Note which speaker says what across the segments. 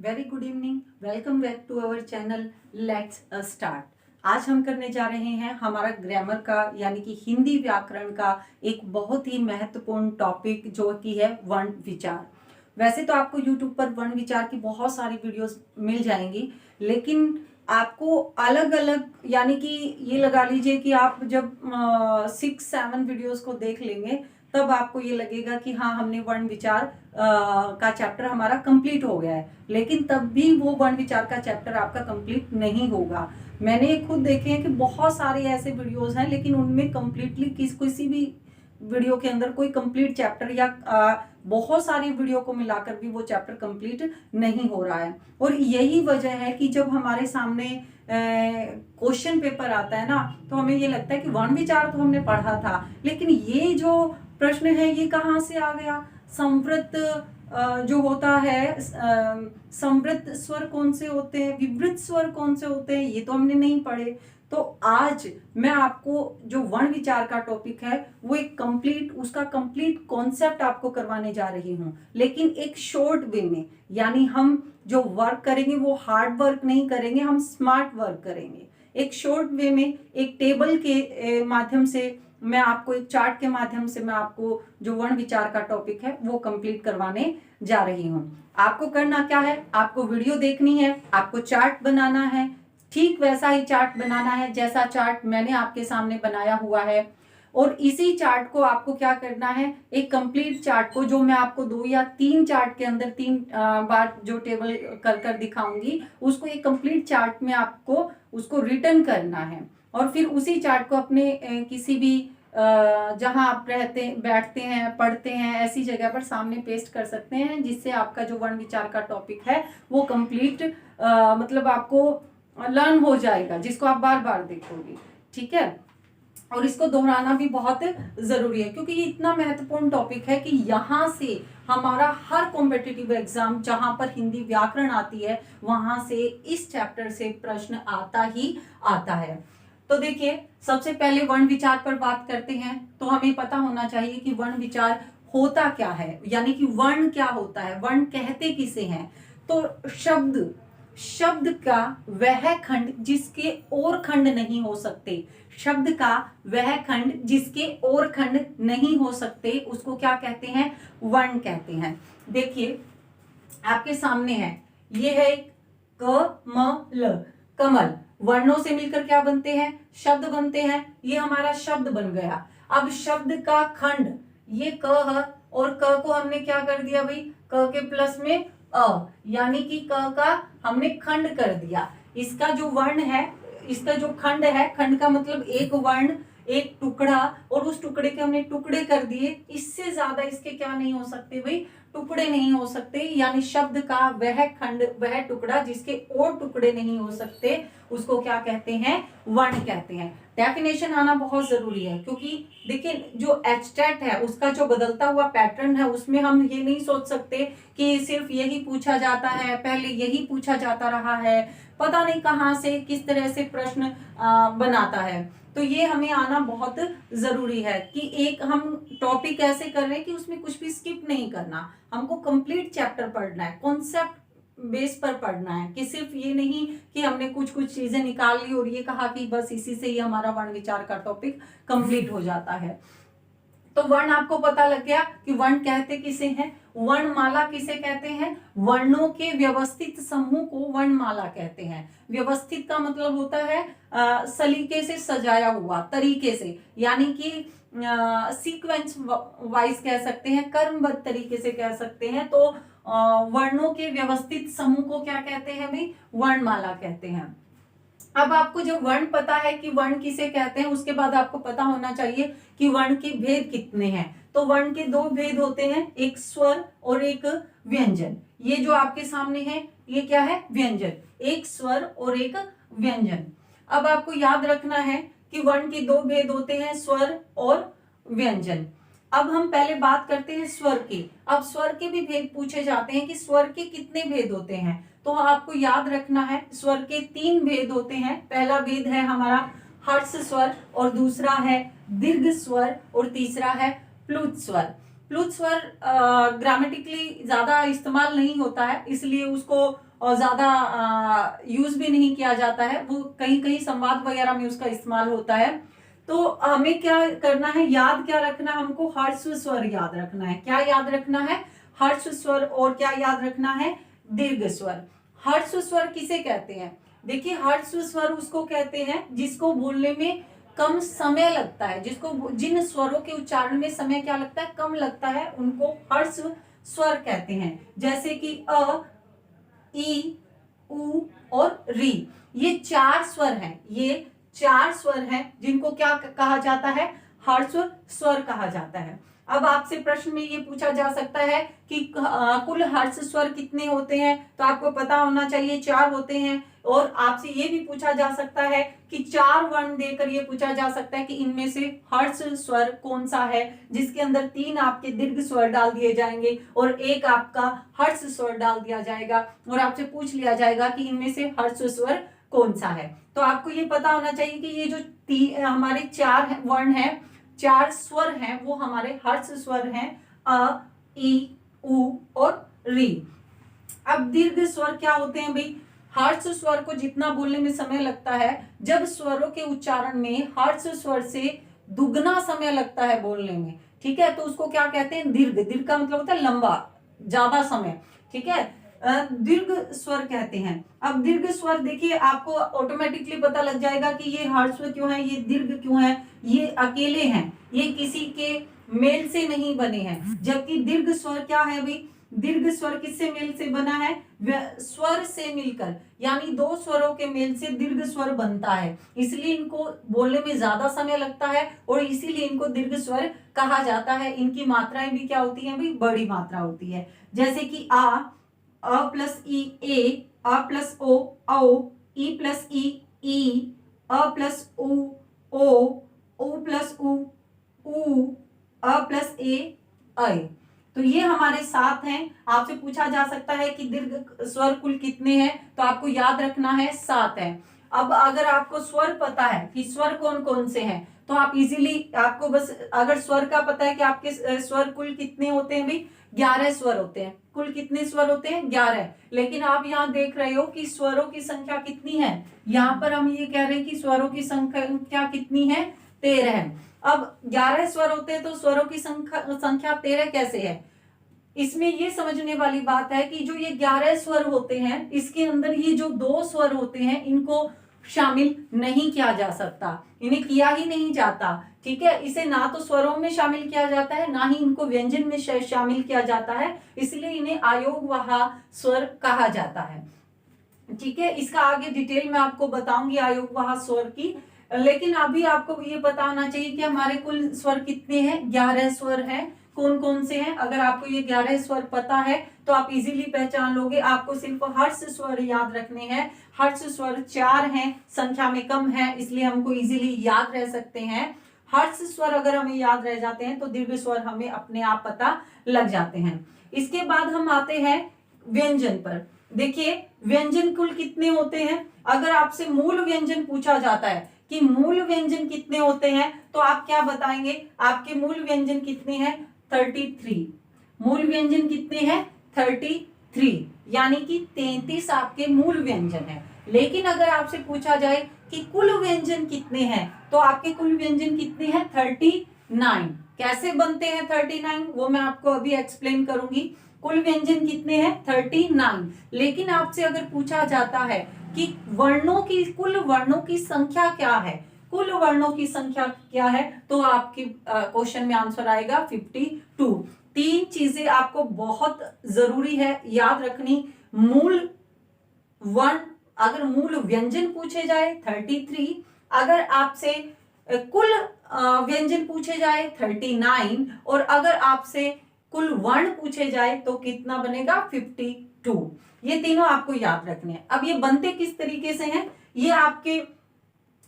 Speaker 1: Very good evening, welcome back to our channel let's start. आज हम करने जा रहे हैं हमारा ग्रामर का यानी कि हिंदी व्याकरण का एक बहुत ही महत्वपूर्ण टॉपिक जो कि है वर्ण विचार। वैसे तो आपको YouTube पर वर्ण विचार की बहुत सारी वीडियोस मिल जाएंगी, लेकिन आपको अलग अलग यानी कि ये लगा लीजिए कि आप जब 6-7 वीडियोस को देख लेंगे तब आपको ये लगेगा कि हाँ, हमने वर्ण विचार का चैप्टर हमारा कंप्लीट हो गया है। लेकिन तब भी वो वर्ण विचार का चैप्टर आपका कंप्लीट नहीं होगा। मैंने खुद देखे हैं कि बहुत सारे ऐसे वीडियोस हैं, लेकिन उनमें कंप्लीटली किसी भी वीडियो के अंदर कोई कंप्लीट चैप्टर या बहुत सारी वीडियो को मिलाकर भी वो चैप्टर कंप्लीट नहीं हो रहा है। और यही वजह है कि जब हमारे सामने क्वेश्चन पेपर आता है ना, तो हमें ये लगता है कि वर्ण विचार तो हमने पढ़ा था, लेकिन ये जो प्रश्न है ये कहाँ से आ गया। संवृत जो होता है, संवृत स्वर कौन से होते हैं, विवृत स्वर कौन से होते हैं, ये तो हमने नहीं पढ़े। तो आज मैं आपको जो वर्ण विचार का टॉपिक है वो एक उसका कंप्लीट कॉन्सेप्ट आपको करवाने जा रही हूँ, लेकिन एक शॉर्ट वे में। यानी हम जो वर्क करेंगे वो हार्ड वर्क नहीं करेंगे, हम स्मार्ट वर्क करेंगे। एक शॉर्ट वे में एक टेबल के माध्यम से मैं आपको, एक चार्ट के माध्यम से मैं आपको जो वर्ण विचार का टॉपिक है वो कंप्लीट करवाने जा रही हूँ। आपको करना क्या है, आपको वीडियो देखनी है, आपको चार्ट बनाना है, ठीक वैसा ही चार्ट बनाना है जैसा चार्ट मैंने आपके सामने बनाया हुआ है। और इसी चार्ट को आपको क्या करना है, एक कंप्लीट चार्ट को, जो मैं आपको 2 या 3 चार्ट के अंदर 3 बार जो टेबल कर दिखाऊंगी, उसको एक कंप्लीट चार्ट में आपको उसको रिटर्न करना है। और फिर उसी चार्ट को अपने किसी भी जहां आप बैठते हैं, पढ़ते हैं, ऐसी जगह पर सामने पेस्ट कर सकते हैं, जिससे आपका जो वर्ण विचार का टॉपिक है वो कंप्लीट मतलब आपको लर्न हो जाएगा, जिसको आप बार बार देखोगे। ठीक है, और इसको दोहराना भी बहुत जरूरी है, क्योंकि ये इतना महत्वपूर्ण टॉपिक है कि यहाँ से हमारा हर कॉम्पिटिटिव एग्जाम जहां पर हिंदी व्याकरण आती है वहां से इस चैप्टर से प्रश्न आता ही आता है। तो देखिए, सबसे पहले वर्ण विचार पर बात करते हैं। तो हमें पता होना चाहिए कि वर्ण विचार होता क्या है, यानी कि वर्ण क्या होता है, वर्ण कहते किसे हैं। तो शब्द का वह खंड जिसके और खंड नहीं हो सकते, शब्द का वह खंड जिसके और खंड नहीं हो सकते, उसको क्या कहते हैं, वर्ण कहते हैं। देखिए, आपके सामने है, ये है कमल। वर्णों से मिलकर क्या बनते हैं, शब्द बनते हैं। ये हमारा शब्द बन गया। अब शब्द का खंड, ये क है, और क को हमने क्या कर दिया भाई, क के प्लस में अ, यानी कि क का हमने खंड कर दिया। इसका जो वर्ण है, इसका जो खंड है, खंड का मतलब एक वर्ण, एक टुकड़ा, और उस टुकड़े के हमने टुकड़े कर दिए। इससे ज्यादा इसके क्या नहीं हो सकते भाई, टुकड़े नहीं हो सकते। यानी शब्द का वह खंड, वह टुकड़ा जिसके और टुकड़े नहीं हो सकते, उसको क्या कहते हैं, वर्ण कहते हैं। डेफिनेशन आना बहुत जरूरी है, क्योंकि देखिए, जो एचटेट है उसका जो बदलता हुआ पैटर्न है, उसमें हम ये नहीं सोच सकते कि सिर्फ यही पूछा जाता है, पहले यही पूछा जाता रहा है, पता नहीं कहाँ से किस तरह से प्रश्न बनाता है। तो ये हमें आना बहुत जरूरी है कि एक हम टॉपिक ऐसे कर रहे हैं कि उसमें कुछ भी स्किप नहीं करना, हमको कंप्लीट चैप्टर पढ़ना है, कॉन्सेप्ट बेस पर पढ़ना है, कि सिर्फ ये नहीं कि हमने कुछ चीजें निकाल ली और ये कहा कि बस इसी से ही हमारा वर्ण विचार का टॉपिक कंप्लीट हो जाता है। तो वर्ण आपको पता लग गया कि वर्ण कहते किसे हैं, वर्णमाला किसे कहते हैं, वर्णों के व्यवस्थित समूह को वर्णमाला कहते हैं। व्यवस्थित का मतलब होता है सलीके से सजाया हुआ, तरीके से, यानी कि सीक्वेंस वाइज कह सकते हैं, क्रमबद्ध तरीके से कह सकते हैं। तो वर्णों के व्यवस्थित समूह को क्या कहते हैं भाई, वर्णमाला कहते हैं। अब आपको जब वर्ण पता है कि वर्ण किसे कहते हैं, उसके बाद आपको पता होना चाहिए कि वर्ण के भेद कितने हैं। तो वर्ण के 2 भेद होते हैं, एक स्वर और एक व्यंजन। ये जो आपके सामने है ये क्या है, व्यंजन, एक स्वर और एक व्यंजन। अब आपको याद रखना है कि वर्ण के 2 भेद होते हैं, स्वर और व्यंजन। अब हम पहले बात करते हैं स्वर की। अब स्वर के भी भेद पूछे जाते हैं कि स्वर के कितने भेद होते हैं। तो आपको याद रखना है, स्वर के 3 भेद होते हैं। पहला भेद है हमारा हर्ष स्वर, और दूसरा है दीर्घ स्वर, और तीसरा है प्लुत स्वर। प्लुत स्वर ग्रामेटिकली ज्यादा इस्तेमाल नहीं होता है, इसलिए उसको और ज्यादा यूज भी नहीं किया जाता है, वो कहीं कहीं संवाद वगैरह में उसका इस्तेमाल होता है। तो हमें क्या करना है, याद क्या रखना है, हमको ह्रस्व स्वर याद रखना है। क्या याद रखना है, ह्रस्व स्वर। और क्या याद रखना है, दीर्घ स्वर। ह्रस्व स्वर किसे कहते हैं, देखिए ह्रस्व स्वर उसको कहते हैं जिसको बोलने में कम समय लगता है, जिसको जिन स्वरों के उच्चारण में समय क्या लगता है, कम लगता है, उनको ह्रस्व स्वर कहते हैं। जैसे कि अ, ई, उ और री, ये 4 स्वर हैं, ये 4 स्वर हैं जिनको क्या कहा जाता है, ह्रस्व स्वर कहा जाता है। अब आपसे प्रश्न में ये पूछा जा सकता है कि कुल ह्रस्व स्वर कितने होते हैं, तो आपको पता होना चाहिए 4 होते हैं। और आपसे ये भी पूछा जा सकता है कि 4 वर्ण देकर ये पूछा जा सकता है कि इनमें से ह्रस्व स्वर कौन सा है, जिसके अंदर 3 आपके दीर्घ स्वर डाल दिए जाएंगे और 1 आपका ह्रस्व स्वर डाल दिया जाएगा, और आपसे पूछ लिया जाएगा कि इनमें से ह्रस्व स्वर कौन सा है। तो आपको ये पता होना चाहिए कि ये जो हमारे 4 वर्ण हैं, 4 स्वर हैं, वो हमारे ह्रस्व स्वर हैं, अ, ई, उ और री। अब दीर्घ स्वर क्या होते हैं भाई, ह्रस्व स्वर को जितना बोलने में समय लगता है, जब स्वरों के उच्चारण में ह्रस्व स्वर से दुगना समय लगता है बोलने में, ठीक है, तो उसको क्या कहते हैं, दीर्घ। दीर्घ का मतलब होता है लंबा, ज्यादा समय, ठीक है, दीर्घ स्वर कहते हैं। अब दीर्घ स्वर देखिए आपको ऑटोमेटिकली पता लग जाएगा कि ये ह्रस्व क्यों है, ये दीर्घ क्यों है, ये अकेले हैं, ये किसी के मेल से नहीं बने हैं। जबकि दीर्घ स्वर क्या है भाई, दीर्घ स्वर किससे मेल से बना है, स्वर से मिलकर, यानी 2 स्वरों के मेल से दीर्घ स्वर बनता है, इसलिए इनको बोलने में ज्यादा समय लगता है और इसीलिए इनको दीर्घ स्वर कहा जाता है। इनकी मात्राएं भी क्या होती हैं भाई, बड़ी मात्रा होती है। जैसे कि अ प्लस ई, ए, अ प्लस ओ, औ, ई प्लस ई, अ प्लस उ, ओ प्लस उ, अ प्लस ए, ऐ। तो ये हमारे 7 हैं। आपसे पूछा जा सकता है कि दीर्घ स्वर कुल कितने हैं, तो आपको याद रखना है 7 है। अब अगर आपको स्वर पता है कि स्वर कौन कौन से हैं, तो आप इजीली, आपको बस अगर स्वर का पता है कि आपके स्वर कुल कितने होते हैं भाई, 11 स्वर होते हैं। कुल कितने स्वर होते हैं, 11। लेकिन आप यहाँ देख रहे हो कि स्वरों की संख्या कितनी है, यहाँ पर हम ये कह रहे हैं कि स्वरों की संख्या कितनी है, 13 है। अब 11 स्वर होते हैं तो स्वरों की संख्या 13 कैसे है, इसमें ये समझने वाली बात है कि जो ये 11 स्वर होते हैं, इसके अंदर ये जो 2 स्वर होते हैं, इनको शामिल नहीं किया जा सकता, इन्हें किया ही नहीं जाता, ठीक है। इसे ना तो स्वरों में शामिल किया जाता है, ना ही इनको व्यंजन में शामिल किया जाता है, इसलिए इन्हें अयोगवाह स्वर कहा जाता है, ठीक है। इसका आगे डिटेल में आपको बताऊंगी अयोगवाह स्वर की, लेकिन अभी आपको ये पता होना चाहिए कि हमारे कुल स्वर कितने हैं, 11 स्वर हैं। कौन कौन से हैं, अगर आपको ये 11 स्वर पता है तो आप इजीली पहचान लोगे। आपको सिर्फ ह्रस्व स्वर याद रखने हैं। ह्रस्व स्वर 4 हैं, संख्या में कम है, इसलिए हमको इजीली याद रह सकते हैं। ह्रस्व स्वर अगर हमें याद रह जाते हैं तो दीर्घ स्वर हमें अपने आप पता लग जाते हैं। इसके बाद हम आते हैं व्यंजन पर। देखिए व्यंजन कुल कितने होते हैं, अगर आपसे मूल व्यंजन पूछा जाता है कि मूल व्यंजन कितने होते हैं, तो आप क्या बताएंगे, आपके मूल व्यंजन कितने हैं, 33। मूल व्यंजन कितने हैं, 33, यानी कि 33 आपके मूल व्यंजन है। लेकिन अगर आपसे पूछा जाए कि कुल व्यंजन कितने हैं, तो आपके कुल व्यंजन कितने हैं, 39। कैसे बनते हैं 39, वो मैं आपको अभी एक्सप्लेन करूंगी। कुल व्यंजन कितने हैं, 39। लेकिन आपसे अगर पूछा जाता है कि वर्णों की, कुल वर्णों की संख्या क्या है, कुल वर्णों की संख्या क्या है, तो आपकी क्वेश्चन में आंसर आएगा 52। 3 चीजें आपको बहुत जरूरी है याद रखनी। मूल वर्ण, अगर मूल व्यंजन पूछे जाए 33, अगर आपसे कुल व्यंजन पूछे जाए 39, और अगर आपसे कुल वर्ण पूछे जाए तो कितना बनेगा, 52। ये तीनों आपको याद रखने हैं। अब ये बनते किस तरीके से हैं, ये आपके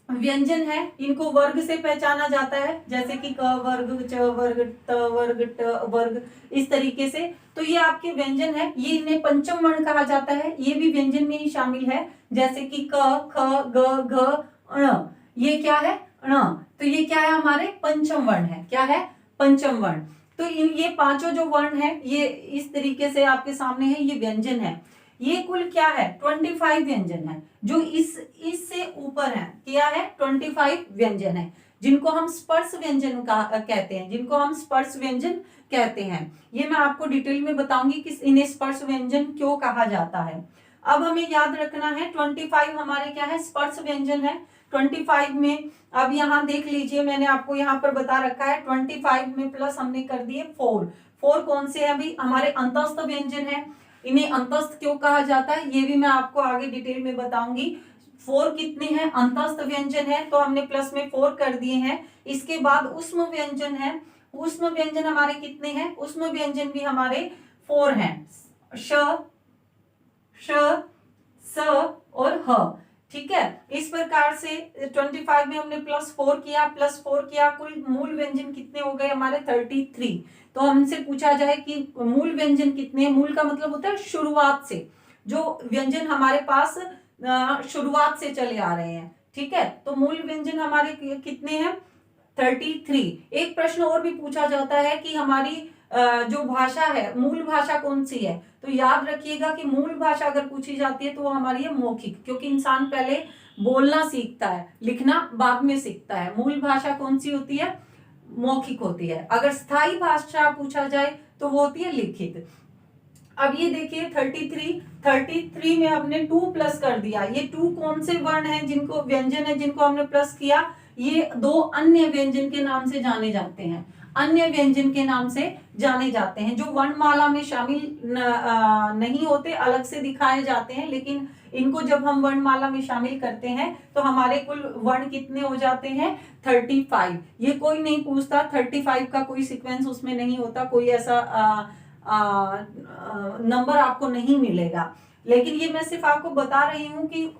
Speaker 1: व्यंजन है, इनको वर्ग से पहचाना जाता है, जैसे कि क वर्ग, च वर्ग, त वर्ग, ट वर्ग, इस तरीके से। तो ये आपके व्यंजन है, ये इन्हें पंचम वर्ण कहा जाता है, ये भी व्यंजन में ही शामिल है, जैसे कि क, ख, ग, घ, ण, ये क्या है, ण। तो ये क्या है, हमारे पंचम वर्ण है, क्या है, पंचम वर्ण। तो ये 5 जो वर्ण है, ये इस तरीके से आपके सामने है, ये व्यंजन है। ये कुल क्या है 25 व्यंजन है जो इससे ऊपर है। क्या है 25 व्यंजन है जिनको हम स्पर्श व्यंजन कहते हैं, जिनको हम स्पर्श व्यंजन कहते हैं। ये मैं आपको डिटेल में बताऊंगी कि इन्हें स्पर्श व्यंजन क्यों कहा जाता है। अब हमें याद रखना है 25 हमारे क्या है स्पर्श व्यंजन है। 25 में अब यहाँ देख लीजिए मैंने आपको यहाँ पर बता रखा है 25 में प्लस हमने कर दिए 4 कौन से है अभी हमारे अंतस्थ व्यंजन है। इन्हें अंतस्थ क्यों कहा जाता है ये भी मैं आपको आगे डिटेल में बताऊंगी। 4 कितने हैं अंतस्थ व्यंजन है तो हमने प्लस में 4 कर दिए हैं। इसके बाद उष्म व्यंजन है, उष्म व्यंजन हमारे कितने हैं, उष्म व्यंजन भी हमारे 4 हैं, श, श, स और ह। ठीक है, इस प्रकार से 25 में हमने प्लस 4 किया, कुल मूल व्यंजन कितने हो गए हमारे 33। तो हमसे पूछा जाए कि मूल व्यंजन कितने, मूल का मतलब होता है शुरुआत से, जो व्यंजन हमारे पास शुरुआत से चले आ रहे हैं। ठीक है, तो मूल व्यंजन हमारे कितने हैं 33। एक प्रश्न और भी पूछा जाता है कि हमारी जो भाषा है मूल भाषा कौन सी है, तो याद रखिएगा कि मूल भाषा अगर पूछी जाती है तो वो हमारी है मौखिक, क्योंकि इंसान पहले बोलना सीखता है, लिखना बाद में सीखता है। मूल भाषा कौन सी होती है, मौखिक होती है। अगर स्थायी भाषा पूछा जाए तो वो होती है लिखित। अब ये देखिए 33 में हमने 2 प्लस कर दिया। ये 2 कौन से वर्ण है जिनको व्यंजन है जिनको हमने प्लस किया, ये 2 अन्य व्यंजन के नाम से जाने जाते हैं, अन्य व्यंजन के नाम से जाने जाते हैं, जो वर्णमाला में शामिल नहीं होते, अलग से दिखाए जाते हैं, लेकिन इनको जब हम वर्णमाला में शामिल करते हैं तो हमारे कुल वर्ण कितने हो जाते हैं 35। ये कोई नहीं पूछता, 35 का कोई सीक्वेंस उसमें नहीं होता, कोई ऐसा नंबर आपको नहीं मिलेगा। लेकिन ये मैं सिर्फ आपको बता रही हूँ कि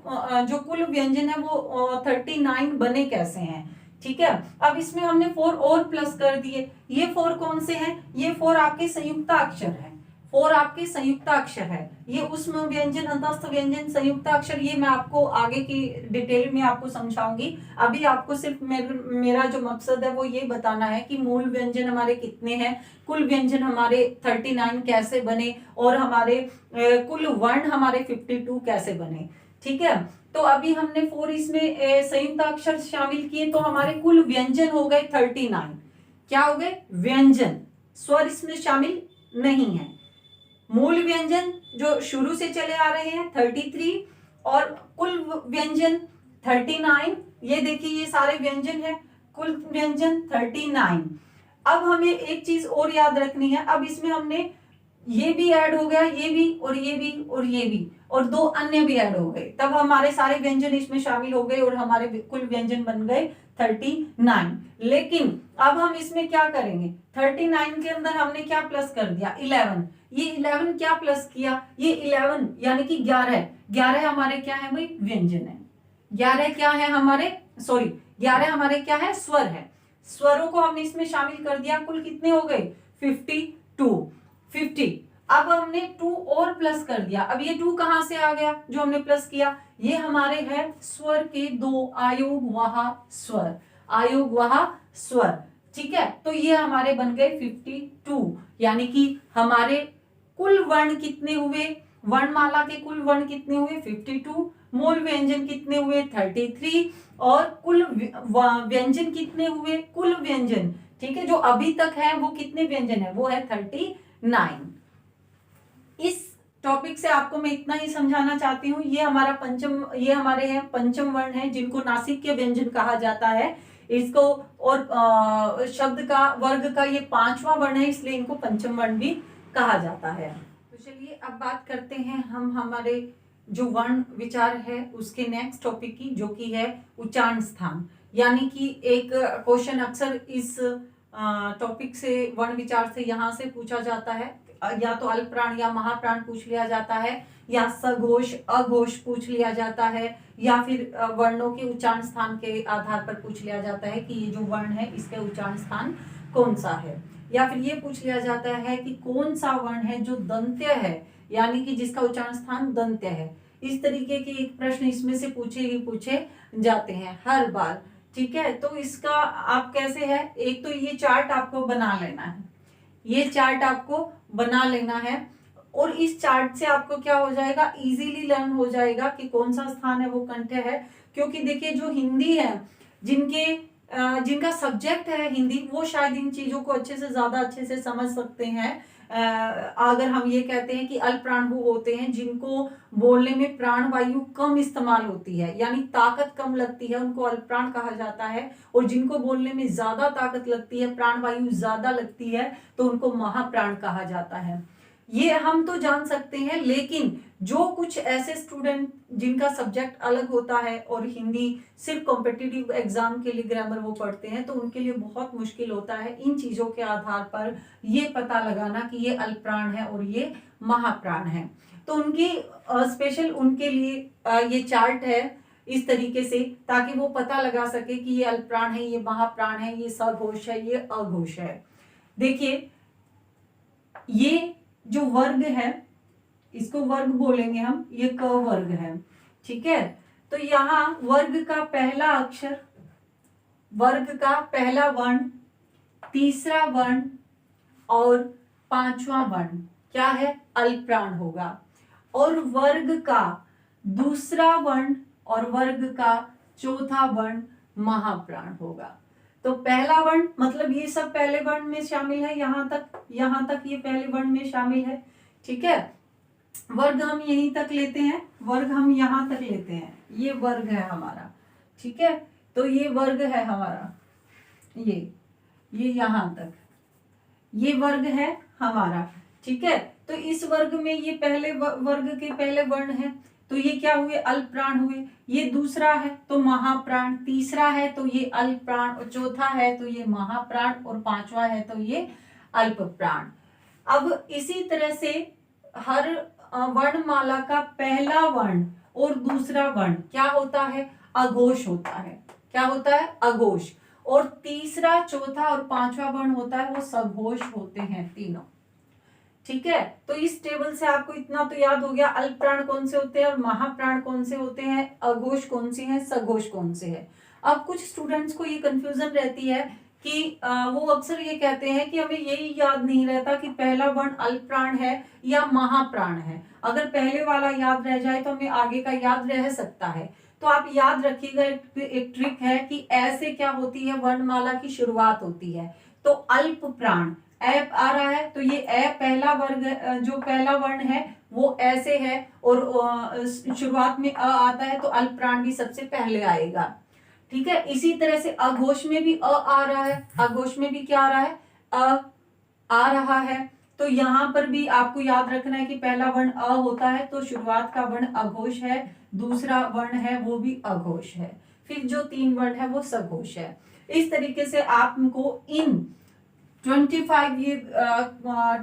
Speaker 1: जो कुल व्यंजन है वो 39 बने कैसे हैं। ठीक है, अब इसमें हमने 4 और प्लस कर दिए। ये 4 कौन से हैं, ये 4 आपके संयुक्त अक्षर है, 4 आपके संयुक्त अक्षर है। ये उष्म व्यंजन अंतस्थ व्यंजन संयुक्त अक्षर, ये मैं आपको आगे की डिटेल में आपको समझाऊंगी। अभी आपको सिर्फ मेरा जो मकसद है वो ये बताना है कि मूल व्यंजन हमारे कितने हैं, कुल व्यंजन हमारे 39 कैसे बने, और हमारे कुल वर्ण हमारे 52 कैसे बने। ठीक है, तो अभी हमने 4 इसमें संयुक्त अक्षर शामिल किए तो हमारे कुल व्यंजन हो गए 39। क्या हो गए व्यंजन, स्वर इसमें शामिल नहीं है। मूल व्यंजन जो शुरू से चले आ रहे हैं 33 और कुल व्यंजन 39। ये देखिए ये सारे व्यंजन है, कुल व्यंजन 39। अब हमें एक चीज और याद रखनी है, अब इसमें हमने ये भी ऐड हो गया, ये भी और ये भी और ये भी, और 2 अन्य भी ऐड हो गए, तब हमारे सारे व्यंजन इसमें शामिल हो गए और हमारे कुल व्यंजन बन गए 39। लेकिन अब हम इसमें क्या करेंगे, 39 के अंदर हमने क्या प्लस कर दिया 11। ये 11 क्या प्लस किया, ये 11 यानी कि 11 हमारे क्या है भाई व्यंजन है, 11 क्या है हमारे 11 हमारे क्या है स्वर है। स्वरों को हमने इसमें शामिल कर दिया, कुल कितने हो गए 50। अब हमने 2 और प्लस कर दिया। अब ये 2 कहां से आ गया जो हमने प्लस किया, ये हमारे है स्वर के 2 आयोगवाह स्वर, आयोगवाह स्वर। ठीक है, तो ये हमारे बन गए 52, यानी कि हमारे कुल वर्ण कितने हुए, वर्णमाला के कुल वर्ण कितने हुए 52, मूल व्यंजन कितने हुए 33, और कुल व्यंजन कितने हुए, कुल व्यंजन ठीक है जो अभी तक है वो कितने व्यंजन है, वो है 39। इस टॉपिक से आपको मैं इतना ही समझाना चाहती हूँ। ये हमारे हैं पंचम वर्ण है जिनको नासिक व्यंजन कहा जाता है इसको, और शब्द का वर्ग का ये 5वां वर्ण है, इसलिए इनको पंचम वर्ण भी कहा जाता है। तो चलिए अब बात करते हैं हम हमारे जो वर्ण विचार है उसके नेक्स्ट टॉपिक की, जो कि है उच्चारण स्थान। यानी कि एक क्वेश्चन अक्सर इस टॉपिक से वर्ण विचार से यहाँ से पूछा जाता है, या तो अल्प प्राण या महाप्राण पूछ लिया जाता है, या सघोष अघोष पूछ लिया जाता है, या फिर वर्णों के उच्चारण स्थान के आधार पर पूछ लिया जाता है कि ये जो वर्ण है इसका उच्चारण स्थान कौन सा है, या फिर ये पूछ लिया जाता है कि कौन सा वर्ण है जो दंत्य है, यानी कि जिसका उच्चारण स्थान दंत्य है। इस तरीके के एक प्रश्न इसमें से पूछे जाते हैं हर बार। ठीक है, तो इसका आप कैसे है, एक तो ये चार्ट आपको बना लेना है, ये चार्ट आपको बना लेना है, और इस चार्ट से आपको क्या हो जाएगा, इजीली लर्न हो जाएगा कि कौन सा स्थान है वो कंठ है। क्योंकि देखिए जो हिंदी है, जिनका सब्जेक्ट है हिंदी, वो शायद इन चीजों को ज्यादा अच्छे से समझ सकते हैं। अगर हम ये कहते हैं कि अल्प प्राण वो होते हैं जिनको बोलने में प्राण वायु कम इस्तेमाल होती है, यानी ताकत कम लगती है, उनको अल्प प्राण कहा जाता है। और जिनको बोलने में ज्यादा ताकत लगती है, प्राण वायु ज्यादा लगती है, तो उनको महाप्राण कहा जाता है। ये हम तो जान सकते हैं, लेकिन जो कुछ ऐसे स्टूडेंट जिनका सब्जेक्ट अलग होता है और हिंदी सिर्फ कॉम्पिटिटिव एग्जाम के लिए ग्रामर वो पढ़ते हैं, तो उनके लिए बहुत मुश्किल होता है इन चीजों के आधार पर ये पता लगाना कि ये अल्प प्राण है और ये महाप्राण है। तो उनकी स्पेशल उनके लिए ये चार्ट है इस तरीके से, ताकि वो पता लगा सके कि ये अल्प प्राण है, ये महाप्राण है, ये सघोष है, ये अघोष है। देखिए ये जो वर्ग है, इसको वर्ग बोलेंगे हम, ये क वर्ग है, ठीक है। तो यहाँ वर्ग का पहला अक्षर, वर्ग का पहला वर्ण, तीसरा वर्ण और पांचवा वर्ण क्या है, अल्प प्राण होगा। और वर्ग का दूसरा वर्ण और वर्ग का चौथा वर्ण महाप्राण होगा। तो पहला वर्ण मतलब ये सब पहले वर्ण में शामिल है, यहां तक ये पहले वर्ण में शामिल है, ठीक है। वर्ग हम यहीं तक लेते हैं, वर्ग हम यहां तक लेते हैं, ये वर्ग है हमारा, ठीक है। तो ये वर्ग है हमारा, ये यहां तक ये वर्ग है हमारा, ठीक है। तो इस वर्ग में ये पहले वर्ग के पहले वर्ण है, तो ये क्या हुए, अल्प प्राण हुए। ये दूसरा है तो महाप्राण, तीसरा है तो ये अल्प प्राण, और चौथा है तो ये महाप्राण, और पांचवा है तो ये अल्प प्राण। अब इसी तरह से हर वर्णमाला का पहला वर्ण और दूसरा वर्ण क्या होता है, अघोष होता है। क्या होता है, अघोष। और तीसरा, चौथा और पांचवा वर्ण होता है वो सघोष होते हैं तीनों, ठीक है। तो इस टेबल से आपको इतना तो याद हो गया, अल्प प्राण कौन से होते हैं और महाप्राण कौन से होते हैं, अघोष कौन से हैं, सघोष कौन से है। अब कुछ स्टूडेंट्स को ये कंफ्यूजन रहती है कि वो अक्सर ये कहते हैं कि हमें यही याद नहीं रहता कि पहला वर्ण अल्प प्राण है या महाप्राण है। अगर पहले वाला याद रह जाए तो हमें आगे का याद रह सकता है। तो आप याद रखिएगा, एक ट्रिक है कि ऐसे क्या होती है, वर्णमाला की शुरुआत होती है। तो अल्प प्राण ऐप आ रहा है, तो ये ऐ पहला वर्ग, जो पहला वर्ण है वो ऐसे है, और शुरुआत में अ आता है तो अल्प प्राण भी सबसे पहले आएगा, ठीक है। इसी तरह से अघोष में भी अ आ रहा है, अघोष में भी क्या आ रहा है, अ आ रहा है। तो यहाँ पर भी आपको याद रखना है कि पहला वर्ण अ होता है तो शुरुआत का वर्ण अघोष है, दूसरा वर्ण है वो भी अघोष है, फिर जो तीन वर्ण है वो सघोष है। इस तरीके से आपको इन 25 ये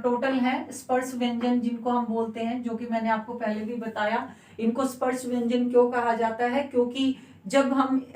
Speaker 1: टोटल है स्पर्श व्यंजन जिनको हम बोलते हैं, जो कि मैंने आपको पहले भी बताया। इनको स्पर्श व्यंजन क्यों कहा जाता है, क्योंकि जब हम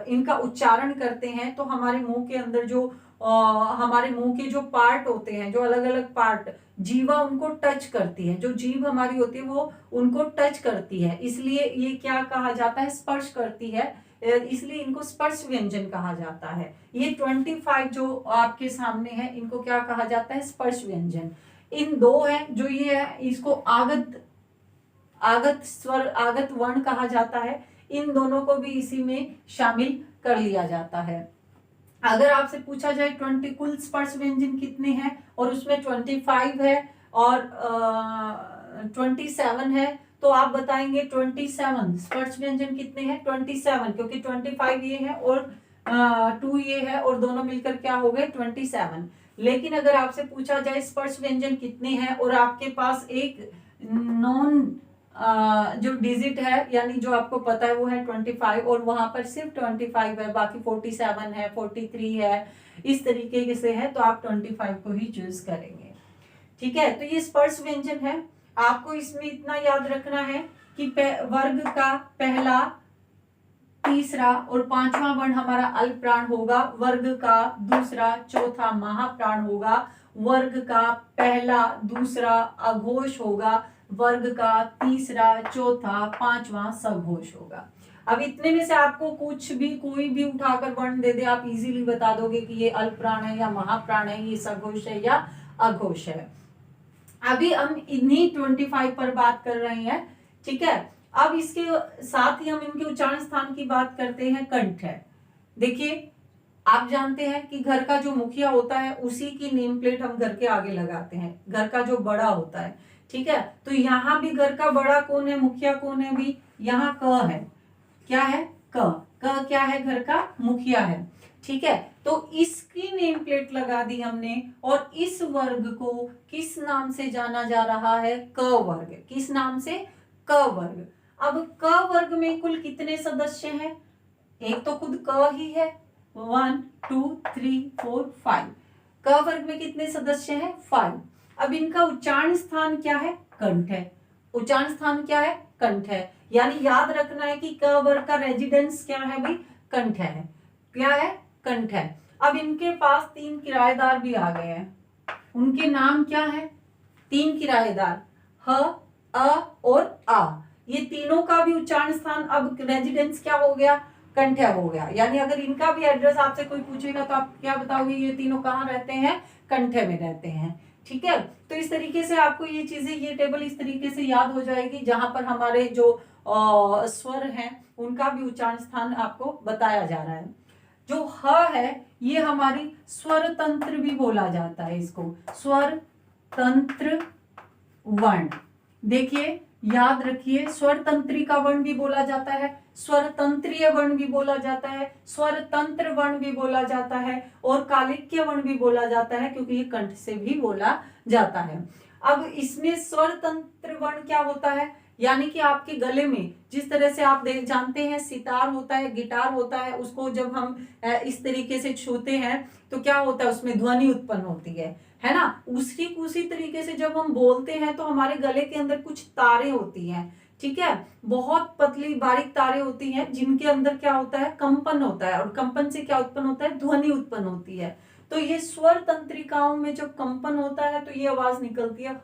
Speaker 1: इनका उच्चारण करते हैं तो हमारे मुंह के अंदर जो हमारे मुंह के जो पार्ट होते हैं, जो अलग अलग पार्ट, जीवा उनको टच करती है, जो जीभ हमारी होती है वो उनको टच करती है, इसलिए ये क्या कहा जाता है, स्पर्श करती है, इसलिए इनको स्पर्श व्यंजन कहा जाता है। ये 25 जो आपके सामने है इनको क्या कहा जाता है, स्पर्श व्यंजन। इन दो है जो ये है, इसको आगत स्वर, आगत वर्ण कहा जाता है। इन दोनों को भी इसी में शामिल कर लिया जाता है। अगर आपसे पूछा जाए 20 कुल स्पर्श व्यंजन कितने हैं, और उसमें 25 है और 27 है, तो आप बताएंगे 27 स्पर्श व्यंजन कितने हैं, 27, क्योंकि 25 ये है और 2 ये है, और दोनों मिलकर क्या हो गए 27। लेकिन अगर आपसे पूछा जाए स्पर्श व्यंजन कितने हैं और आपके पास एक नॉन जो डिजिट है, यानी जो आपको पता है वो है 25, और वहां पर सिर्फ 25 है, बाकी 47 है, 43 है, इस तरीके से है, तो आप 25 को ही चूज करेंगे, ठीक है। तो ये स्पर्श व्यंजन है। आपको इसमें इतना याद रखना है कि वर्ग का पहला, तीसरा और पांचवा वर्ण हमारा अल्प प्राण होगा, वर्ग का दूसरा, चौथा महाप्राण होगा, वर्ग का पहला, दूसरा अघोष होगा, वर्ग का तीसरा, चौथा, पांचवा सघोष होगा। अब इतने में से आपको कुछ भी, कोई भी उठाकर वर्ण दे दे, आप इजीली बता दोगे कि ये अल्प प्राण है या महाप्राण है, ये सघोष है या अघोष है। अभी हम इन्हीं 25 पर बात कर रहे हैं, ठीक है। अब इसके साथ ही हम इनके उच्चारण स्थान की बात करते हैं। कंठ है, देखिए आप जानते हैं कि घर का जो मुखिया होता है उसी की नेम प्लेट हम घर के आगे लगाते हैं, घर का जो बड़ा होता है, ठीक है। तो यहाँ भी घर का बड़ा कौन है, मुखिया कौन है भी, यहाँ क है, क्या है, क क्या है, घर का मुखिया है, ठीक है। तो इसकी नेम प्लेट लगा दी हमने, और इस वर्ग को किस नाम से जाना जा रहा है, क वर्ग। किस नाम से, क वर्ग। अब क वर्ग में कुल कितने सदस्य हैं, एक तो खुद क ही है, 1 2 3 4 5। क वर्ग में कितने सदस्य हैं, 5। अब इनका उच्चारण स्थान क्या है, कंठ है। उच्चारण स्थान क्या है, कंठ है। यानी याद रखना है कि क वर्ग का रेजिडेंस क्या है भाई, कंठ है। क्या है, कंठ है। अब इनके पास 3 किराएदार भी आ गए हैं, उनके नाम क्या है, 3 किराएदार, ह, अ और आ। ये तीनों का भी उच्चारण स्थान अब रेजिडेंस क्या हो गया, कंठ हो गया। यानी अगर इनका भी एड्रेस आपसे कोई पूछेगा तो आप क्या बताओगे, ये तीनों कहाँ रहते हैं, कंठ में रहते हैं, ठीक है। तो इस तरीके से आपको ये चीजें, ये टेबल इस तरीके से याद हो जाएगी, जहां पर हमारे जो स्वर हैं उनका भी उच्चारण स्थान आपको बताया जा रहा है। जो ह है ये हमारी स्वर तंत्र भी बोला जाता है, इसको स्वर तंत्र वर्ण। देखिए याद रखिए, स्वर तंत्रिका वर्ण भी बोला जाता है, स्वर तंत्रीय वर्ण भी बोला जाता है, स्वर तंत्र वर्ण भी बोला जाता है, और कालिक्य वर्ण भी बोला जाता है, क्योंकि ये कंठ से भी बोला जाता है। अब इसमें स्वर तंत्र वर्ण क्या होता है, यानी कि आपके गले में जिस तरह से आप जानते हैं सितार होता है, गिटार होता है, उसको जब हम इस तरीके से छूते हैं तो क्या होता है, उसमें ध्वनि उत्पन्न होती है ना। उसी तरीके से जब हम बोलते हैं तो हमारे गले के अंदर कुछ तारें होती हैं, ठीक है, बहुत पतली बारीक तारें होती हैं, जिनके अंदर क्या होता है, कंपन होता है, और कंपन से क्या उत्पन्न होता है, ध्वनि उत्पन्न होती है। तो ये स्वर तंत्रिकाओं में जब कंपन होता है तो ये आवाज निकलती है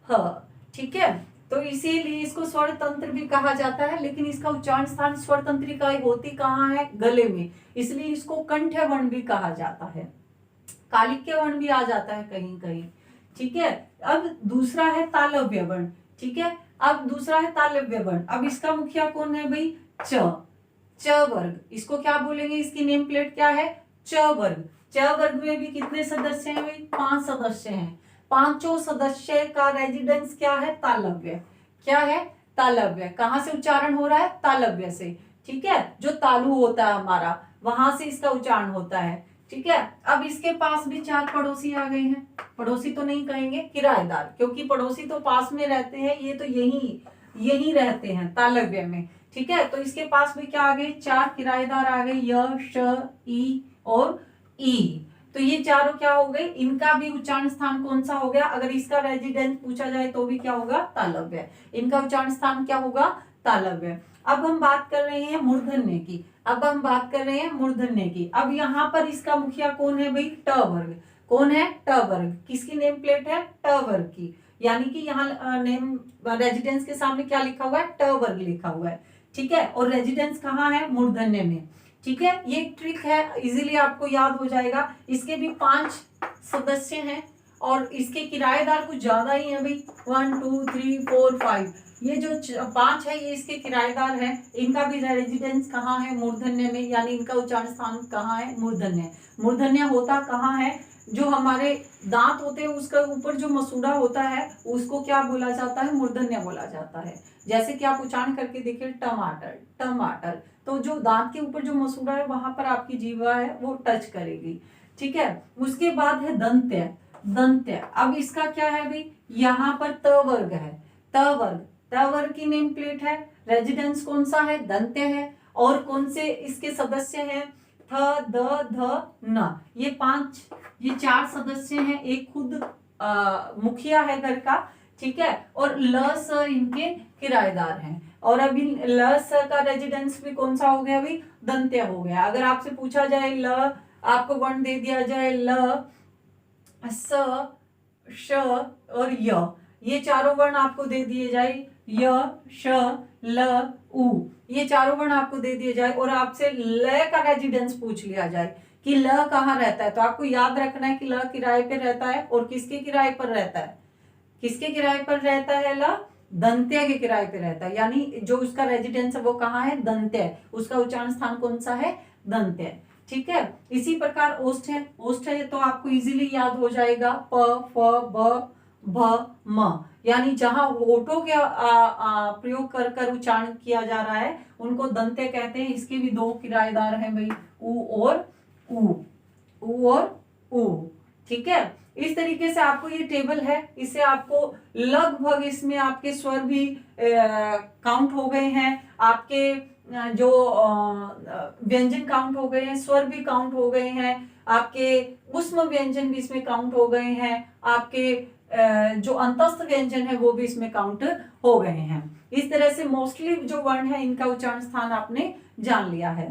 Speaker 1: ह, ठीक है। तो इसीलिए इसको स्वर तंत्र भी कहा जाता है, लेकिन इसका उच्चारण स्थान स्वर तंत्रिका होती कहाँ है, गले में, इसलिए इसको कंठ वर्ण भी कहा जाता है, कालिक्य वर्ण भी आ जाता है कहीं कहीं, ठीक है। अब दूसरा है तालव्य वर्ण, ठीक है। अब दूसरा है तालव्य वर्ण। अब इसका मुखिया कौन है भाई, च वर्ग। इसको क्या बोलेंगे, इसकी नेम प्लेट क्या है, च वर्ग। च वर्ग में भी कितने सदस्य हैं भाई, 5 सदस्य हैं। पांचों सदस्य का रेजिडेंस क्या है, तालव्य। क्या है, तालव्य। कहां से उच्चारण हो रहा है, तालव्य से, ठीक है। जो तालु होता है हमारा, वहां से इसका उच्चारण होता है, ठीक है। अब इसके पास भी 4 पड़ोसी आ गए हैं, पड़ोसी तो नहीं कहेंगे, किराएदार, क्योंकि पड़ोसी तो पास में रहते हैं, ये तो यही रहते हैं तालव्य में, ठीक है। तो इसके पास भी क्या आ गए, 4 किराएदार आ गए, य, श, ई और ई। तो ये चारों क्या हो गए, इनका भी उच्चारण स्थान कौन सा हो गया, अगर इसका रेजिडेंस पूछा जाए तो भी क्या होगा, तालव्य। इनका उच्चारण स्थान क्या होगा, तालव्य। अब हम बात कर रहे हैं मूर्धन्य की, अब यहाँ पर इसका मुखिया कौन है भाई, ट वर्ग। कौन है, ट वर्ग। किसकी नेम प्लेट है, ट वर्ग की। यानी कि यहाँ नेम रेजिडेंस के सामने क्या लिखा हुआ है, ट वर्ग लिखा हुआ है, ठीक है। और रेजिडेंस कहाँ है, मूर्धन्य में, ठीक है। ये एक ट्रिक है, इजीली आपको याद हो जाएगा। इसके भी 5 सदस्य हैं, और इसके किराएदार कुछ ज्यादा ही है भाई, 1 2 3 4 5। ये जो 5 है ये इसके किराएदार हैं। इनका भी रेजिडेंस कहाँ है, मूर्धन्य में, यानी इनका उच्चारण स्थान कहाँ है, मूर्धन्य। मूर्धन्य होता कहाँ है, जो हमारे दांत होते हैं उसका ऊपर जो मसूड़ा होता है उसको क्या बोला जाता है, मूर्धन्य बोला जाता है। जैसे कि आप उच्चारण करके देखिए, टमाटर, टमाटर। तो जो दांत के ऊपर जो मसूड़ा है वहां पर आपकी जीवा है वो टच करेगी, ठीक है। उसके बाद है दंत्य, दंत्य। अब इसका क्या है भाई, यहाँ पर त वर्ग है, त वर्ग की नेम प्लेट है, रेजिडेंस कौन सा है, दंत्य है। और कौन से इसके सदस्य हैं, थ, द, ध, न। ये 4 सदस्य हैं, एक खुद मुखिया है घर का, ठीक है। और ल, स इनके किराएदार हैं। और अभी ल, स का रेजिडेंस भी कौन सा हो गया भाई, दंत्य हो गया। अगर आपसे पूछा जाए ल, आपको वर्ण दे दिया जाए ल, स, श और य, ये चारों वर्ण आपको दे दिए जाए, य, श, ल, उ, ये चारों वर्ण आपको दे दिए जाए, और आपसे ल का रेजिडेंस पूछ लिया जाए कि ल कहाँ रहता है, तो आपको याद रखना है कि ल किराए पे रहता है, और किसके किराए पर रहता है, किसके किराए पर रहता है ल? दंत्य के किराए पे रहता है, यानी जो उसका रेजिडेंस है वो कहाँ है? दंत्य। उसका उच्चारण स्थान कौन सा है? दंत्य। ठीक है। इसी प्रकार ओष्ठ है, ओष्ठ है तो आपको इजीली याद हो जाएगा प फ ब भ म, यानी जहां होठों के प्रयोग कर कर उच्चारण किया जा रहा है उनको दंत्य कहते हैं। इसके भी दो किराएदार हैं भाई, उ और उ, उ और उ। ठीक है। इस तरीके से आपको ये टेबल है, इससे आपको लगभग इसमें आपके स्वर भी काउंट हो गए हैं, आपके जो व्यंजन काउंट हो गए हैं, स्वर भी काउंट हो गए हैं, आपके उष्म व्यंजन भी इसमें काउंट हो गए हैं, आपके जो अंतस्थ व्यंजन है वो भी इसमें काउंट हो गए हैं। इस तरह से मोस्टली जो वर्ण है इनका उच्चारण स्थान आपने जान लिया है।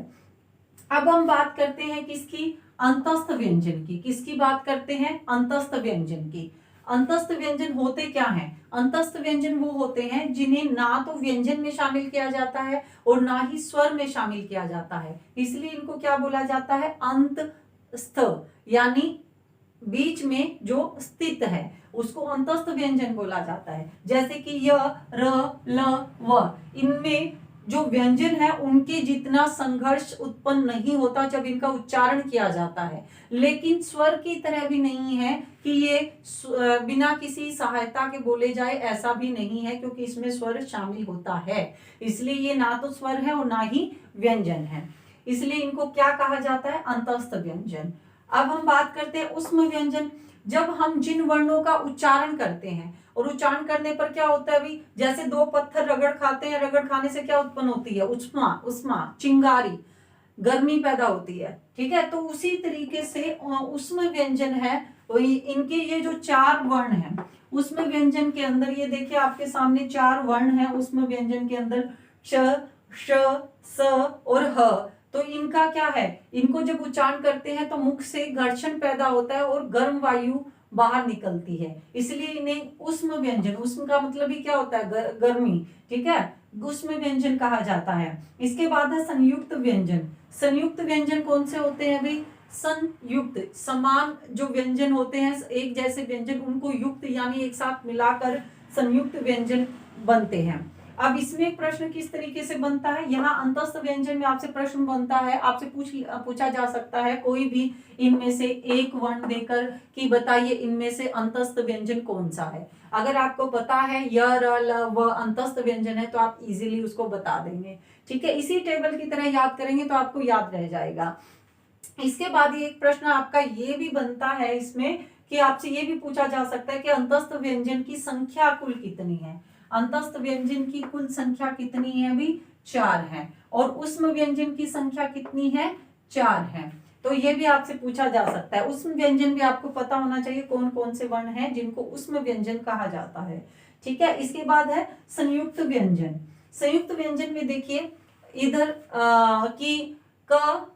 Speaker 1: अब हम बात करते हैं किसकी? अंतस्थ व्यंजन की। किसकी बात करते हैं? अंतस्थ व्यंजन की। अंतस्थ व्यंजन होते क्या हैं? अंतस्थ व्यंजन वो होते हैं जिन्हें ना तो व्यंजन में शामिल किया जाता है और ना ही स्वर में शामिल किया जाता है, इसलिए इनको क्या बोला जाता है? अंतस्थ, यानी बीच में जो स्थित है उसको अंतस्थ व्यंजन बोला जाता है। जैसे कि य, र, ल, व, इनमें जो व्यंजन है उनके जितना संघर्ष उत्पन्न नहीं होता जब इनका उच्चारण किया जाता है, लेकिन स्वर की तरह भी नहीं है कि ये बिना किसी सहायता के बोले जाए, ऐसा भी नहीं है, क्योंकि इसमें स्वर शामिल होता है। इसलिए ये ना तो स्वर है और ना ही व्यंजन है, इसलिए इनको क्या कहा जाता है? अंतस्थ व्यंजन। अब हम बात करते हैं उष्म व्यंजन। जब हम जिन वर्णों का उच्चारण करते हैं और उच्चारण करने पर क्या होता है अभी, जैसे दो पत्थर रगड़ खाते हैं, रगड़ खाने से क्या उत्पन्न होती है? उष्मा, उष्मा, चिंगारी, गर्मी पैदा होती है। ठीक है। तो उसी तरीके से उष्म व्यंजन है, इनके ये जो चार वर्ण हैं उष्म व्यंजन के अंदर, ये देखिए आपके सामने चार वर्ण हैं उष्म व्यंजन के अंदर, श, श, स और ह। तो इनका क्या है? इनको जब उच्चारण करते हैं तो मुख से घर्षण पैदा होता है और गर्म वायु बाहर निकलती है, इसलिए इन्हें उष्म व्यंजन, उष्म का मतलब ही क्या होता है? गर्मी। ठीक है। उष्म व्यंजन कहा जाता है। इसके बाद है संयुक्त व्यंजन। संयुक्त व्यंजन कौन से होते हैं भाई? संयुक्त, समान जो व्यंजन होते हैं, एक जैसे व्यंजन, उनको युक्त यानी एक साथ मिलाकर संयुक्त व्यंजन बनते हैं। अब इसमें एक प्रश्न किस तरीके से बनता है? यहाँ अंतस्थ व्यंजन में आपसे प्रश्न बनता है, आपसे पूछा जा सकता है कोई भी इनमें से एक वर्ण देकर कि बताइए इनमें से अंतस्थ व्यंजन कौन सा है। अगर आपको पता है य, र, ल, व अंतस्थ व्यंजन है तो आप इजीली उसको बता देंगे। ठीक है। इसी टेबल की तरह याद करेंगे तो आपको याद रह जाएगा। इसके बाद एक प्रश्न आपका ये भी बनता है इसमें कि आपसे ये भी पूछा जा सकता है कि अंतस्थ व्यंजन की संख्या कुल कितनी है? अंतस्थ व्यंजन की कुल संख्या कितनी है भी? 4 है। और उष्म व्यंजन की संख्या कितनी है? 4 है। तो ये भी आपसे पूछा जा सकता है। उष्म व्यंजन भी आपको पता होना चाहिए कौन कौन से वर्ण हैं जिनको उष्म व्यंजन कहा जाता है। ठीक है। इसके बाद है संयुक्त व्यंजन। संयुक्त व्यंजन में देखिए इधर की क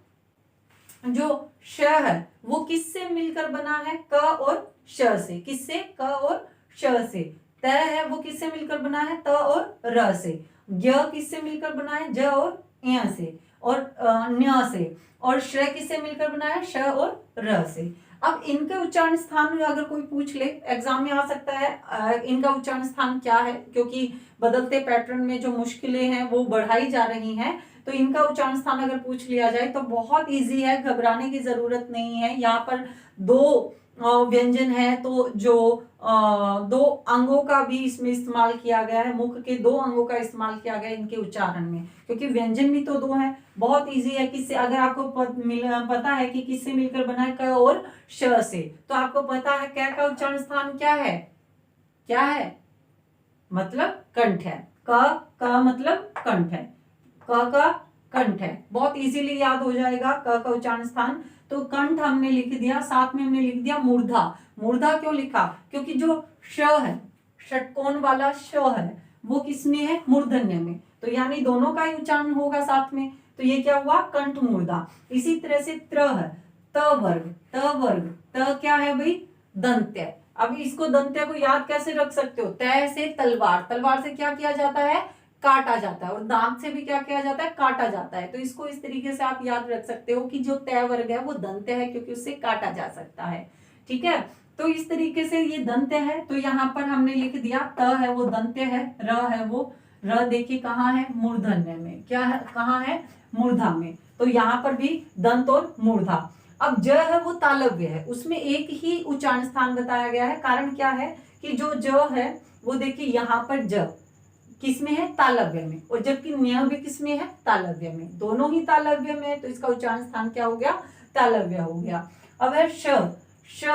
Speaker 1: जो श है वो किससे मिलकर बना है? क और श से। किससे? क और श से। त है वो किससे मिलकर बना है? त और र से। य किससे मिलकर बना है? ज और य से। और न्य से। और श किससे मिलकर बना है? श और र से। अब इनके उच्चारण स्थान में अगर कोई पूछ ले, एग्जाम में आ सकता है इनका उच्चारण स्थान क्या है, क्योंकि बदलते पैटर्न में जो मुश्किलें हैं वो बढ़ाई जा रही हैं, तो इनका उच्चारण स्थान अगर पूछ लिया जाए तो बहुत इजी है, घबराने की जरूरत नहीं है। यहाँ पर दो व्यंजन है तो जो दो अंगों का भी इसमें इस्तेमाल किया गया है, मुख के दो अंगों का इस्तेमाल किया गया है इनके उच्चारण में, क्योंकि व्यंजन भी तो दो है। बहुत इजी है। किससे? अगर आपको पता है कि किससे मिलकर बना है? क और श से, तो आपको पता है क का उच्चारण स्थान क्या है? क्या है? मतलब कंठ है। क मतलब कंठ है। क का कंठ है। बहुत इजीली याद हो जाएगा क का उच्चारण स्थान। तो कंठ हमने लिख दिया, साथ में हमने लिख दिया मूर्धा। मूर्धा क्यों लिखा? क्योंकि जो श है, षटकोण वाला श है, वो किसमें है? मूर्धन्य में। तो यानी दोनों का ही उच्चारण होगा साथ में, तो ये क्या हुआ? कंठ मूर्धा। इसी तरह से त्र है, त वर्ग। त वर्ग, त क्या है भाई? दंत्य। अब इसको दंत्य को याद कैसे रख सकते हो? तय से तलवार, तलवार से क्या किया जाता है? काटा जाता है। और दांत से भी क्या किया जाता है? काटा जाता है। तो इसको इस तरीके से आप याद रख सकते हो कि जो तय वर्ग है वो दंत्य है, क्योंकि उससे काटा जा सकता है। ठीक है। तो इस तरीके से ये दंत्य है, तो यहाँ पर हमने लिख दिया त है वो दंत्य है, र है वो, र देखिए कहाँ है, मूर्धन्य में, क्या है, कहाँ है, मूर्धा में, तो यहाँ पर भी दंत और मूर्धा। अब ज है वो तालव्य है, उसमें एक ही उच्चारण स्थान बताया गया है, कारण क्या है कि जो ज है वो देखिए यहाँ पर ज किसमें है, तालव्य में, और जबकि न्य भी किसमें है, तालव्य में, दोनों ही तालव्य में है, तो इसका उच्चारण स्थान क्या हो गया, तालव्य हो गया। अब है श, श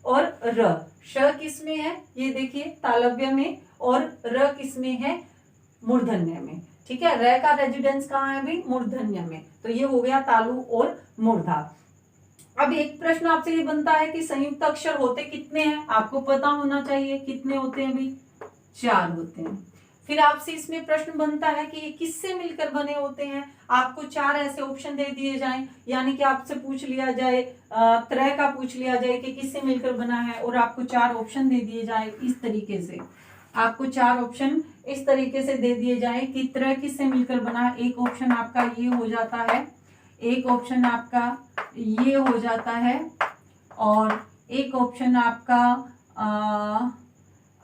Speaker 1: और र, श किसमें है, ये देखिए तालव्य में, और र किसमें है, मूर्धन्य में, ठीक है, र का रेजिडेंस कहाँ है भाई, मूर्धन्य में, तो ये हो गया तालु और मूर्धा। अब एक प्रश्न आपसे ये बनता है कि संयुक्त अक्षर होते कितने हैं, आपको पता होना चाहिए कितने होते हैं भाई, 4 होते हैं। फिर आपसे इसमें प्रश्न बनता है कि ये किससे मिलकर बने होते हैं, आपको 4 ऐसे ऑप्शन दे दिए जाएं, यानी कि आपसे पूछ लिया जाए, त्रय का पूछ लिया जाए कि किससे मिलकर बना है, और आपको 4 ऑप्शन दे दिए जाए इस तरीके से, आपको 4 ऑप्शन इस तरीके से दे दिए जाए कि त्रय किससे मिलकर बना है। एक ऑप्शन आपका ये हो जाता है, एक ऑप्शन आपका ये हो जाता है, और एक ऑप्शन आपका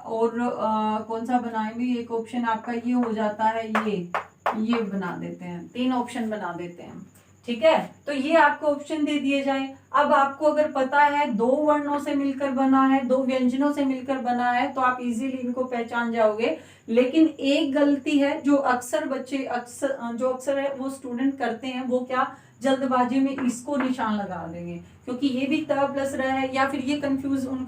Speaker 1: कौन सा बनाएंगे, एक ऑप्शन आपका ये हो जाता है, ये बना देते हैं, 3 ऑप्शन बना देते हैं, ठीक है, तो ये आपको ऑप्शन दे दिए जाए। अब आपको अगर पता है 2 वर्णों से मिलकर बना है, 2 व्यंजनों से मिलकर बना है, तो आप इजीली इनको पहचान जाओगे। लेकिन एक गलती है जो अक्सर बच्चे अक्सर है वो स्टूडेंट करते हैं, वो क्या, जल्दबाजी में इसको निशान लगा देंगे, क्योंकि ये भी त प्लस र है, या फिर ये कंफ्यूजन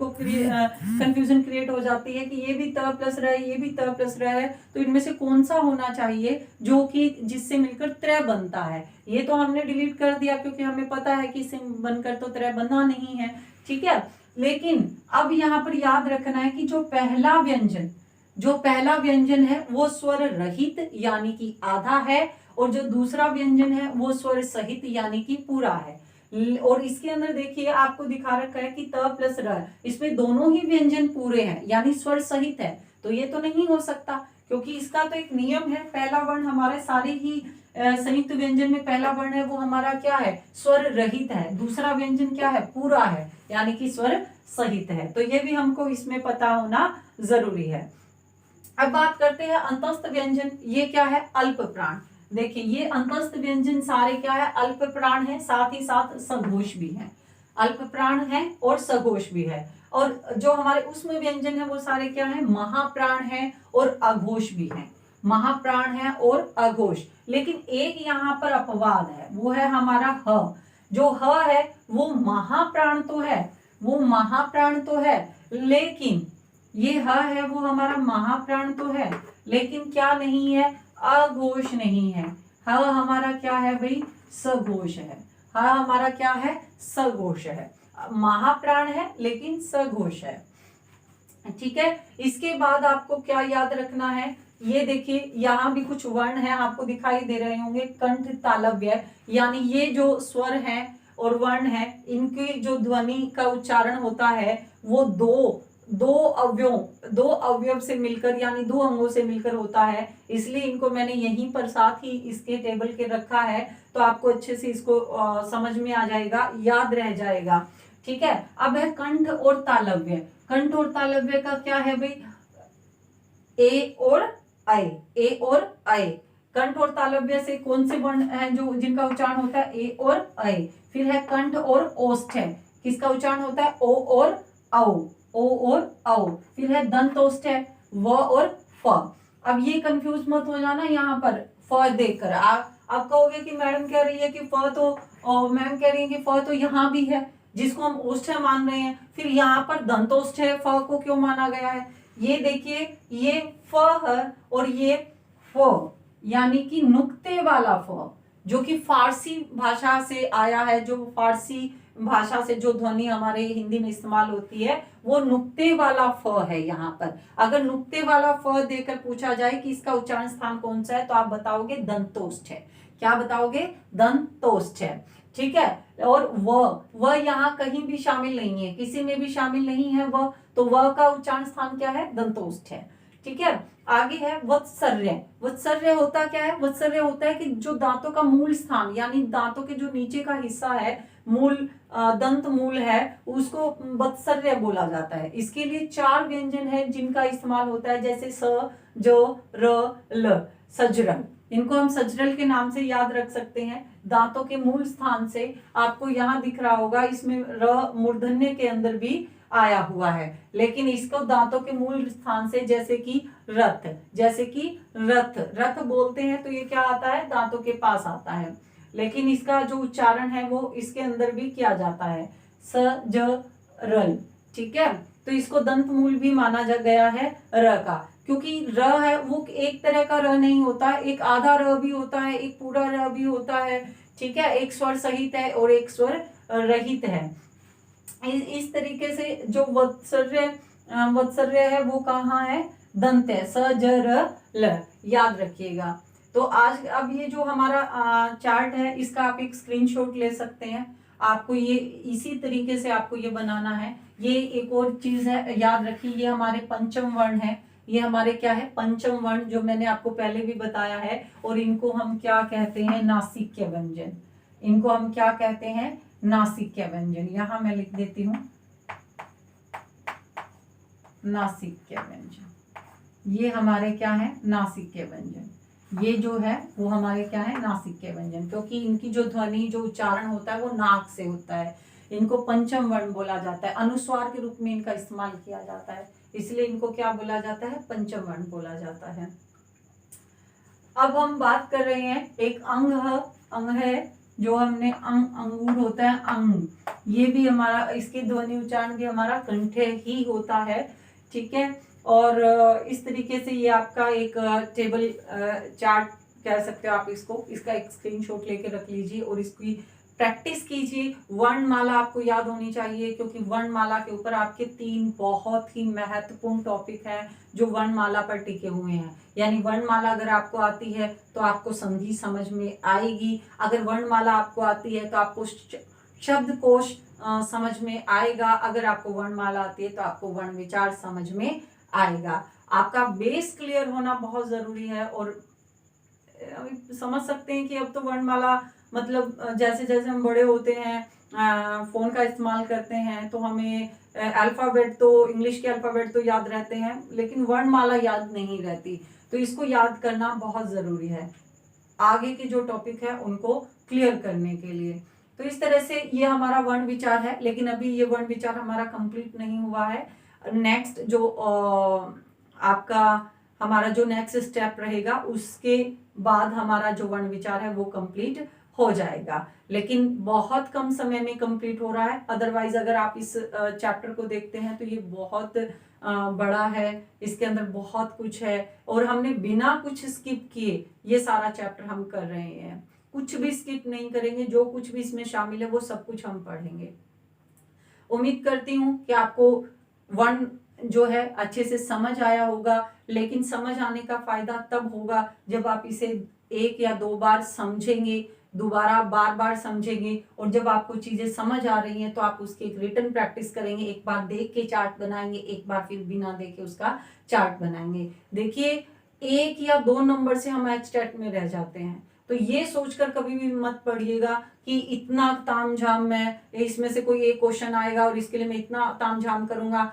Speaker 1: क्रिएट हो जाती है कि ये भी त प्लस र है, ये भी त प्लस र है, तो इनमें से कौन सा होना चाहिए जो कि जिससे मिलकर त्रय बनता है। ये तो हमने डिलीट कर दिया क्योंकि हमें पता है कि इससे बनकर तो त्रय बना नहीं है, ठीक है। लेकिन अब यहाँ पर याद रखना है कि जो पहला व्यंजन है वो स्वर रहित यानी कि आधा है, और जो दूसरा व्यंजन है वो स्वर सहित यानी कि पूरा है। और इसके अंदर देखिए आपको दिखा रखा है कि त प्लस र, इसमें दोनों ही व्यंजन पूरे हैं यानी स्वर सहित है, तो ये तो नहीं हो सकता, क्योंकि इसका तो एक नियम है, पहला वर्ण हमारे सारे ही संयुक्त व्यंजन में पहला वर्ण है वो हमारा क्या है, स्वर रहित है, दूसरा व्यंजन क्या है, पूरा है यानी कि स्वर सहित है, तो ये भी हमको इसमें पता होना जरूरी है। अब बात करते हैं अंतस्थ व्यंजन, ये क्या है, अल्प प्राण। देखिए ये अंतस्थ व्यंजन सारे क्या है, अल्प प्राण है, साथ ही साथ सघोष भी है, अल्प प्राण है और सघोष भी है। और जो हमारे उसमें व्यंजन है वो सारे क्या है, महाप्राण है और अघोष भी है, महाप्राण है और अघोष। लेकिन एक यहाँ पर अपवाद है, वो है हमारा ह, जो ह है वो महाप्राण तो है, वो महाप्राण तो है, लेकिन ये ह है वो हमारा महाप्राण तो है, लेकिन क्या नहीं है, अघोष नहीं है। ह हमारा क्या है भाई, सघोष है, ह हमारा क्या है, सघोष है, महाप्राण है लेकिन सघोष है, ठीक है। इसके बाद आपको क्या याद रखना है, ये देखिए यहाँ भी कुछ वर्ण है आपको दिखाई दे रहे होंगे, कंठ तालव्य, यानी ये जो स्वर है और वर्ण है इनकी जो ध्वनि का उच्चारण होता है वो दो अवयव से मिलकर यानी 2 अंगों से मिलकर होता है, इसलिए इनको मैंने यहीं पर साथ ही इसके टेबल के रखा है, तो आपको अच्छे से इसको समझ में आ जाएगा, याद रह जाएगा, ठीक है। अब है कंठ और तालव्य, कंठ और तालव्य का क्या है भाई, ए और ऐ, कंठ और तालव्य से कौन से वर्ण हैं जो जिनका उच्चारण होता है, ए और ऐ। फिर है कंठ और ओष्ठ है, किसका उच्चारण होता है, ओ और औ। फिर है दंतोष्ठ है, व और फ। अब ये कंफ्यूज मत हो जाना यहाँ पर फ देखकर, आप कहोगे कि मैडम कह रही है कि फ तो मैम कह रही है कि फ तो यहाँ भी है जिसको हम ओष्ठ मान रहे हैं, फिर यहाँ पर दंतोष्ठ है, फ को क्यों माना गया है। ये देखिए ये फ है और ये फ यानी कि नुक्ते वाला फ, जो कि फारसी भाषा से आया है, जो फारसी भाषा से जो ध्वनि हमारे हिंदी में इस्तेमाल होती है वो नुक्ते वाला फ है। यहाँ पर अगर नुक्ते वाला फ देकर पूछा जाए कि इसका उच्चारण स्थान कौन सा है, तो आप बताओगे दंतोष्ठ है। क्या बताओगे, दंतोष्ठ है, ठीक है। और व यहाँ कहीं भी शामिल नहीं है, किसी में भी शामिल नहीं है व, तो व का उच्चारण स्थान क्या है, दंतोष्ठ है, ठीक है। आगे है वत्सर्य। वत्सर्य होता क्या है? वत्सर्य होता है कि जो दांतों का मूल स्थान, यानी दांतों के जो नीचे का हिस्सा है, मूल दंत मूल है, उसको वत्सर्य बोला जाता है। इसके लिए 4 व्यंजन है जिनका इस्तेमाल होता है, जैसे स, ज, र, ल। सजरल, इनको हम सजरल के नाम से याद रख सकते हैं। दांतों के मूल स्थान से आपको यहाँ दिख रहा होगा, इसमें र मूर्धन्य के अंदर भी आया हुआ है, लेकिन इसको दांतों के मूल स्थान से, जैसे कि रथ, जैसे कि रथ, रथ बोलते हैं तो ये क्या आता है? दांतों के पास आता है, लेकिन इसका जो उच्चारण है वो इसके अंदर भी किया जाता है, स ज रल। ठीक है, तो इसको दंत मूल भी माना जा गया है र का, क्योंकि र है वो एक तरह का र नहीं होता, एक आधा र भी होता है, एक पूरा र भी होता है। ठीक है, एक स्वर सहित है और एक स्वर रहित है। इस तरीके से जो वत्सर्य है वो कहाँ है? दंत है, स ज र ल, याद रखिएगा। तो आज अब ये जो हमारा चार्ट है, इसका आप एक स्क्रीनशॉट ले सकते हैं। आपको ये इसी तरीके से आपको ये बनाना है। ये एक और चीज है, याद रखिए, ये हमारे पंचम वर्ण है। ये हमारे क्या है? पंचम वर्ण, जो मैंने आपको पहले भी बताया है। और इनको हम क्या कहते हैं? नासिक्य व्यंजन। इनको हम क्या कहते हैं? नासिक्य व्यंजन। यहां मैं लिख देती हूं नासिक्य व्यंजन। ये हमारे क्या है? नासिक्य व्यंजन। ये जो है वो हमारे क्या है? नासिक्य व्यंजन, क्योंकि इनकी जो ध्वनि, जो उच्चारण होता है वो नाक से होता है। इनको पंचम वर्ण बोला जाता है, अनुस्वार के रूप में इनका इस्तेमाल किया जाता है, इसलिए इनको क्या बोला जाता है? पंचम वर्ण बोला जाता है। अब हम बात कर रहे हैं एक अंग है जो हमने अंगूर होता है, अंग। ये भी हमारा, इसकी ध्वनि उच्चारण भी हमारा कंठे ही होता है। ठीक है, और इस तरीके से ये आपका एक टेबल चार्ट कह सकते हो आप इसको, इसका एक स्क्रीनशॉट लेके रख लीजिए और इसकी प्रैक्टिस कीजिए। वर्णमाला आपको याद होनी चाहिए, क्योंकि वर्णमाला के ऊपर आपके 3 बहुत ही महत्वपूर्ण टॉपिक हैं जो वर्णमाला पर टिके हुए हैं। यानी वर्णमाला अगर आपको आती है तो आपको संधि समझ में आएगी, अगर वर्णमाला आपको आती है तो आपको शब्दकोश समझ में आएगा, अगर आपको वर्णमाला आती है तो आपको वर्ण विचार समझ में आएगा। आपका बेस क्लियर होना बहुत जरूरी है। और समझ सकते हैं कि अब तो वर्णमाला मतलब जैसे जैसे हम बड़े होते हैं, फोन का इस्तेमाल करते हैं, तो हमें अल्फाबेट तो, इंग्लिश के अल्फाबेट तो याद रहते हैं, लेकिन वर्णमाला याद नहीं रहती। तो इसको याद करना बहुत जरूरी है आगे के जो टॉपिक है उनको क्लियर करने के लिए। तो इस तरह से ये हमारा वर्ण विचार है, लेकिन अभी ये वर्ण विचार हमारा कंप्लीट नहीं हुआ है। नेक्स्ट जो आपका हमारा जो नेक्स्ट स्टेप रहेगा, उसके बाद हमारा जो वर्ण विचार है वो कंप्लीट हो जाएगा, लेकिन बहुत कम समय में कंप्लीट हो रहा है। अदरवाइज अगर आप इस चैप्टर को देखते हैं तो ये बहुत बड़ा है, इसके अंदर बहुत कुछ है, और हमने बिना कुछ स्किप किए ये सारा चैप्टर हम कर रहे हैं। कुछ भी स्किप नहीं करेंगे, जो कुछ भी इसमें शामिल है वो सब कुछ हम पढ़ेंगे। उम्मीद करती हूँ कि आपको वर्ण जो है अच्छे से समझ आया होगा, लेकिन समझ आने का फायदा तब होगा जब आप इसे 1 या 2 बार समझेंगे, दोबारा बार बार समझेंगे, और जब आपको चीजें समझ आ रही हैं तो आप उसकी एक रिटन प्रैक्टिस करेंगे। एक बार देख के चार्ट बनाएंगे, एक बार फिर बिना देखे उसका चार्ट बनाएंगे। देखिए 1 या 2 नंबर से हम एचटेट में रह जाते हैं, तो ये सोचकर कभी भी मत पढ़िएगा कि इतना तामझाम, मैं इसमें से कोई एक क्वेश्चन आएगा और इसके लिए मैं इतना तामझाम करूंगा।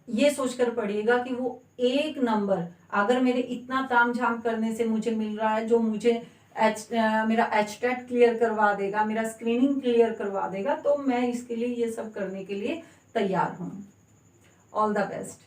Speaker 1: ये सोचकर पढ़िएगा कि वो 1 नंबर अगर मेरे इतना तामझाम करने से मुझे मिल रहा है, जो मुझे मेरा एचटेट क्लियर करवा देगा, मेरा स्क्रीनिंग क्लियर करवा देगा, तो मैं इसके लिए ये सब करने के लिए तैयार हूँ। All the best.